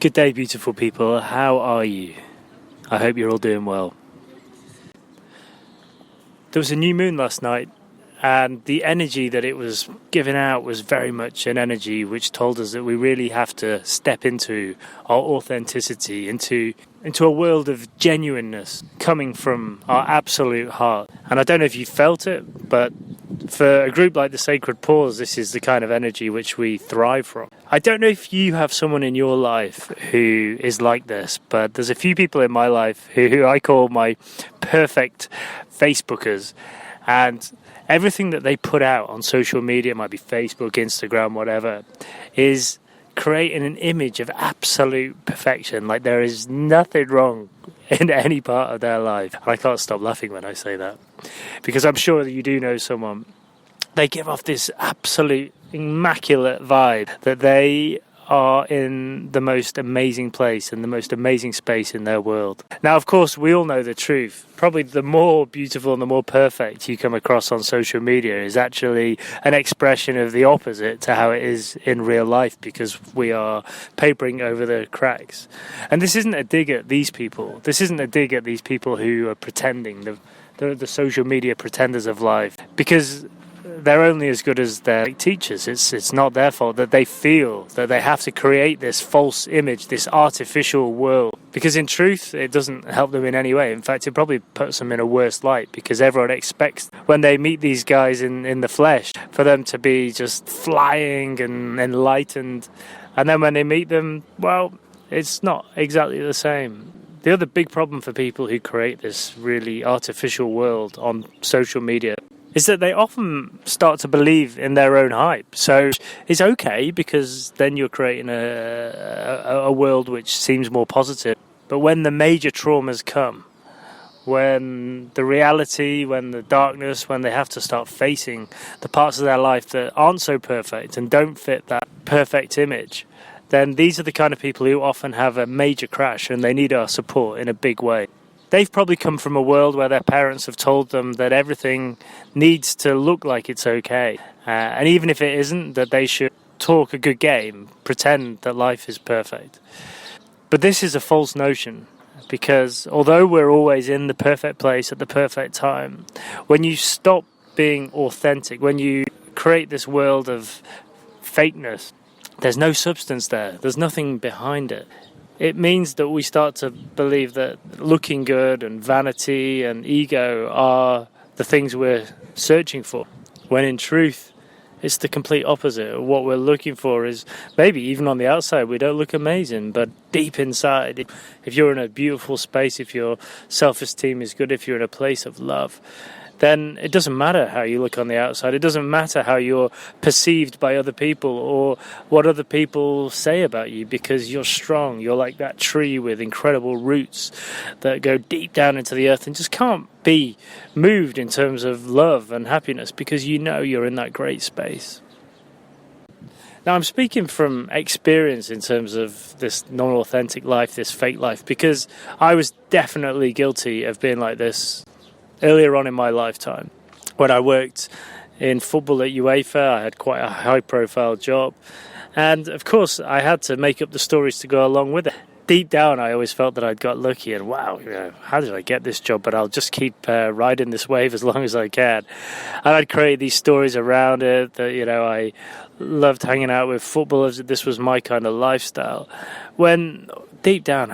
Good day, beautiful people. How are you? I hope you're all doing well. There was a new moon last night, and the energy that it was giving out was very much an energy which told us that we really have to step into our authenticity, into a world of genuineness coming from our absolute heart. And I don't know if you felt it, but for a group like the Sacred Pause, this is the kind of energy which we thrive from. I don't know if you have someone in your life who is like this, but there's a few people in my life who I call my perfect Facebookers, and everything that they put out on social media, it might be Facebook, Instagram, whatever, is creating an image of absolute perfection. Like there is nothing wrong in any part of their life. And I can't stop laughing when I say that, because I'm sure that you do know someone. They give off this absolute immaculate vibe that they are in the most amazing place and the most amazing space in their world. Now, of course, we all know the truth. Probably the more beautiful and the more perfect you come across on social media is actually an expression of the opposite to how it is in real life, because we are papering over the cracks. And this isn't a dig at these people. This isn't a dig at these people who are pretending, the social media pretenders of life, because they're only as good as their teachers. It's not their fault that they feel that they have to create this false image, this artificial world, because in truth it doesn't help them in any way. In fact, it probably puts them in a worse light, because everyone expects when they meet these guys in the flesh for them to be just flying and enlightened, and then when they meet them, well, it's not exactly the same. The other big problem for people who create this really artificial world on social media is that they often start to believe in their own hype. So it's okay, because then you're creating a world which seems more positive. But when the major traumas come, when the reality, when the darkness, when they have to start facing the parts of their life that aren't so perfect and don't fit that perfect image, then these are the kind of people who often have a major crash and they need our support in a big way. They've probably come from a world where their parents have told them that everything needs to look like it's okay. And even if it isn't, that they should talk a good game, pretend that life is perfect. But this is a false notion, because although we're always in the perfect place at the perfect time, when you stop being authentic, when you create this world of fakeness, there's no substance there. There's nothing behind it. It means that we start to believe that looking good and vanity and ego are the things we're searching for, when in truth it's the complete opposite. What we're looking for is, maybe even on the outside we don't look amazing, but deep inside, if you're in a beautiful space, if your self-esteem is good, if you're in a place of love, then it doesn't matter how you look on the outside. It doesn't matter how you're perceived by other people or what other people say about you, because you're strong. You're like that tree with incredible roots that go deep down into the earth and just can't be moved in terms of love and happiness, because you know you're in that great space. Now, I'm speaking from experience in terms of this non-authentic life, this fake life, because I was definitely guilty of being like this earlier on in my lifetime. When I worked in football at UEFA, I had quite a high-profile job. And, of course, I had to make up the stories to go along with it. Deep down, I always felt that I'd got lucky and, wow, how did I get this job? But I'll just keep riding this wave as long as I can. And I'd create these stories around it that, I loved hanging out with footballers. This was my kind of lifestyle. When deep down,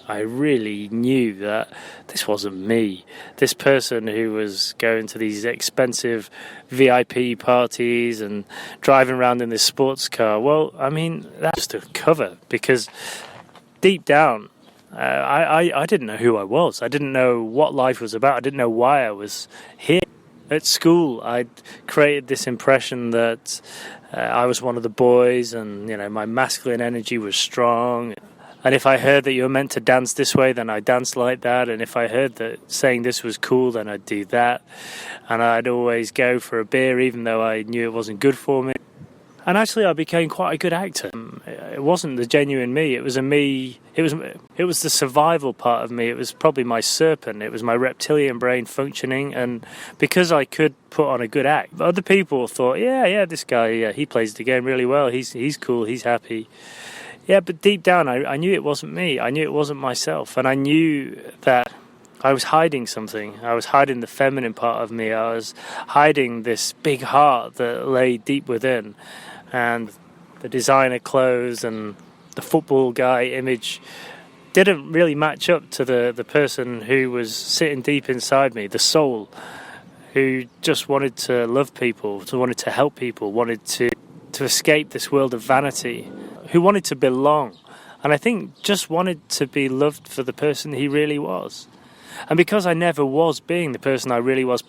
I really knew that this wasn't me. This person who was going to these expensive VIP parties and driving around in this sports car, well, I mean, that's just a cover, because deep down, I didn't know who I was. I didn't know what life was about. I didn't know why I was here. At school, I'd created this impression that I was one of the boys and, my masculine energy was strong. And if I heard that you were meant to dance this way, then I danced like that. And if I heard that saying this was cool, then I'd do that. And I'd always go for a beer, even though I knew it wasn't good for me. And actually, I became quite a good actor. It wasn't the genuine me. It was a me. It was the survival part of me. It was probably my serpent. It was my reptilian brain functioning. And because I could put on a good act, other people thought, yeah, this guy, he plays the game really well. He's cool. He's happy. Yeah, but deep down, I knew it wasn't me. I knew it wasn't myself. And I knew that I was hiding something. I was hiding the feminine part of me. I was hiding this big heart that lay deep within. And the designer clothes and the football guy image didn't really match up to the person who was sitting deep inside me, the soul, who just wanted to love people, wanted to help people, wanted to escape this world of vanity, who wanted to belong. And I think just wanted to be loved for the person he really was. And because I never was being the person I really was,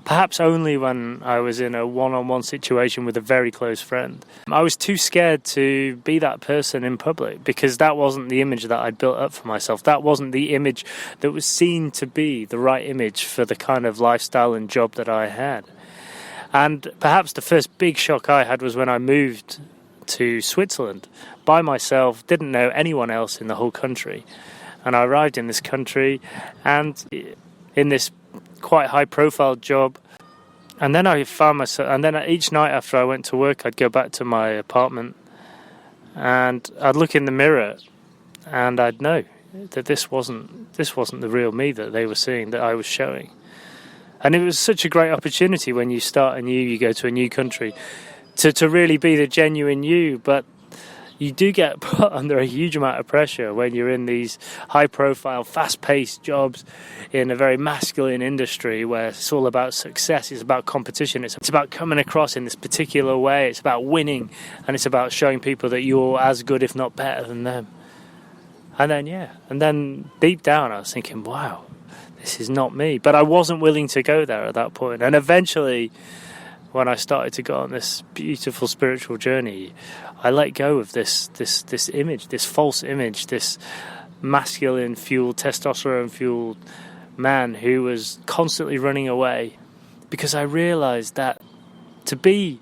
perhaps only when I was in a one-on-one situation with a very close friend, I was too scared to be that person in public, because that wasn't the image that I'd built up for myself. That wasn't the image that was seen to be the right image for the kind of lifestyle and job that I had. And perhaps the first big shock I had was when I moved to Switzerland by myself, didn't know anyone else in the whole country. And I arrived in this country and in this quite high-profile job. And then I found myself, and then each night after I went to work, I'd go back to my apartment and I'd look in the mirror and I'd know that this wasn't the real me that they were seeing, that I was showing. And it was such a great opportunity when you start anew, you go to a new country, to really be the genuine you. But you do get put under a huge amount of pressure when you're in these high-profile, fast-paced jobs in a very masculine industry where it's all about success, it's about competition, it's about coming across in this particular way, it's about winning, and it's about showing people that you're as good, if not better than them. And then deep down I was thinking, wow, this is not me. But I wasn't willing to go there at that point. And eventually, when I started to go on this beautiful spiritual journey, I let go of this image, this false image, this masculine-fueled, testosterone-fueled man who was constantly running away, because I realized that to be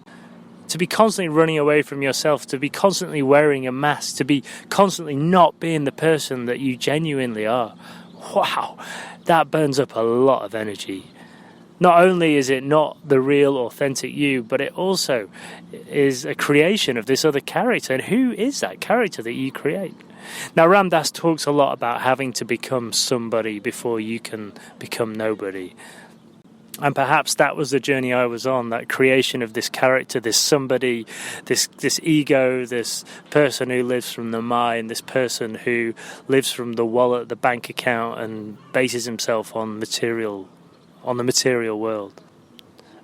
constantly running away from yourself, to be constantly wearing a mask, to be constantly not being the person that you genuinely are, wow, that burns up a lot of energy. Not only is it not the real, authentic you, but it also is a creation of this other character. And who is that character that you create? Now, Ram Dass talks a lot about having to become somebody before you can become nobody. And perhaps that was the journey I was on, that creation of this character, this somebody, this ego, this person who lives from the mind, this person who lives from the wallet, the bank account, and bases himself on the material world.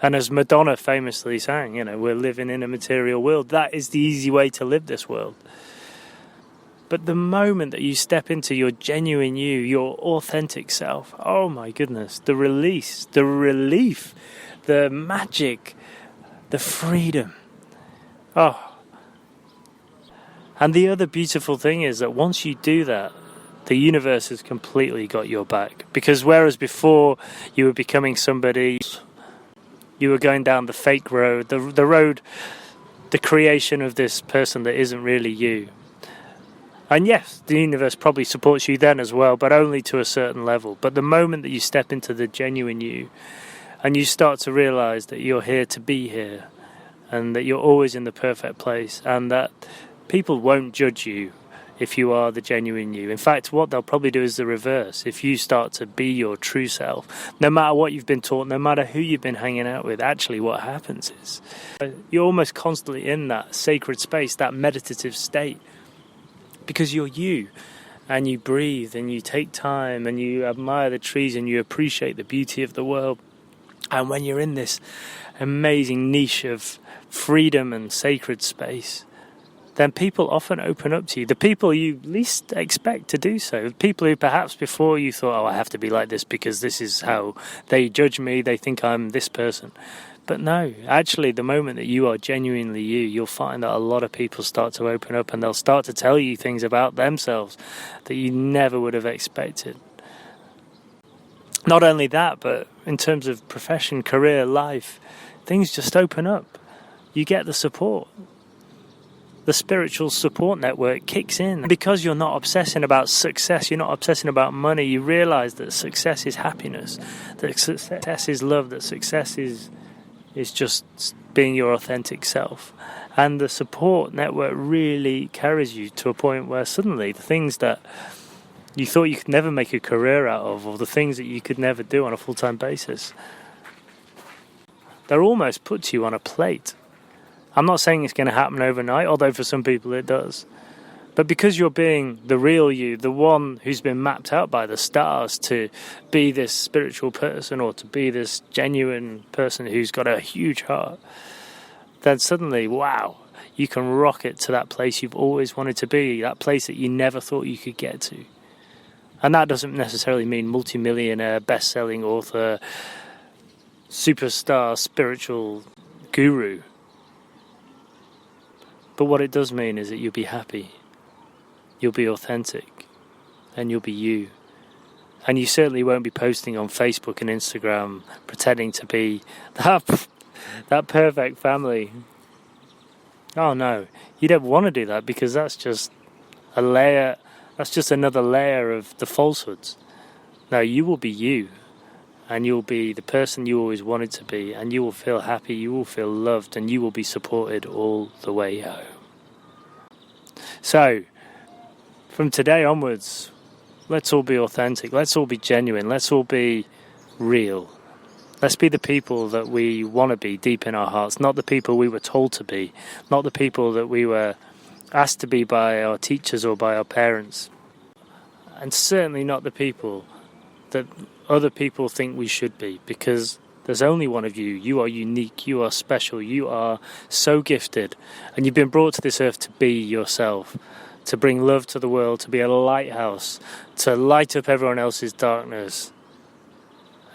And as Madonna famously sang, we're living in a material world. That is the easy way to live this world. But the moment that you step into your genuine you, your authentic self, oh my goodness, the release, the relief, the magic, the freedom. Oh. And the other beautiful thing is that once you do that, the universe has completely got your back. Because whereas before you were becoming somebody, you were going down the fake road, the road, the creation of this person that isn't really you. And yes, the universe probably supports you then as well, but only to a certain level. But the moment that you step into the genuine you, and you start to realize that you're here to be here, and that you're always in the perfect place, and that people won't judge you if you are the genuine you. In fact, what they'll probably do is the reverse. If you start to be your true self, no matter what you've been taught, no matter who you've been hanging out with, actually what happens is you're almost constantly in that sacred space, that meditative state, because you're you, and you breathe, and you take time, and you admire the trees, and you appreciate the beauty of the world. And when you're in this amazing niche of freedom and sacred space, then people often open up to you. The people you least expect to do so. People who perhaps before you thought, I have to be like this because this is how they judge me, they think I'm this person. But no, actually, the moment that you are genuinely you, you'll find that a lot of people start to open up, and they'll start to tell you things about themselves that you never would have expected. Not only that, but in terms of profession, career, life, things just open up. You get the support. The spiritual support network kicks in. Because you're not obsessing about success, you're not obsessing about money, you realize that success is happiness, that success is love, that success is just being your authentic self. And the support network really carries you to a point where suddenly the things that you thought you could never make a career out of, or the things that you could never do on a full-time basis, they're almost put to you on a plate. I'm not saying it's going to happen overnight, although for some people it does. But because you're being the real you, the one who's been mapped out by the stars to be this spiritual person or to be this genuine person who's got a huge heart, then suddenly, wow, you can rocket to that place you've always wanted to be, that place that you never thought you could get to. And that doesn't necessarily mean multimillionaire, best-selling author, superstar, spiritual guru. But what it does mean is that you'll be happy. You'll be authentic, and you'll be you. And you certainly won't be posting on Facebook and Instagram pretending to be that perfect family. Oh no, you don't want to do that, because that's just another layer of the falsehoods. No, you will be you, and you'll be the person you always wanted to be, and you will feel happy, you will feel loved, and you will be supported all the way home. So, from today onwards, let's all be authentic, let's all be genuine, let's all be real. Let's be the people that we want to be deep in our hearts, not the people we were told to be, not the people that we were asked to be by our teachers or by our parents, and certainly not the people that other people think we should be, because there's only one of you. You are unique, you are special, you are so gifted, and you've been brought to this earth to be yourself, to bring love to the world, to be a lighthouse, to light up everyone else's darkness.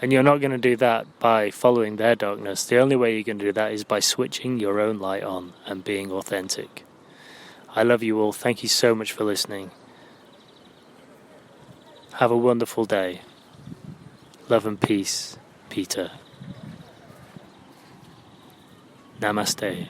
And you're not going to do that by following their darkness. The only way you're going to do that is by switching your own light on and being authentic. I love you all. Thank you so much for listening. Have a wonderful day. Love and peace, Peter. Namaste.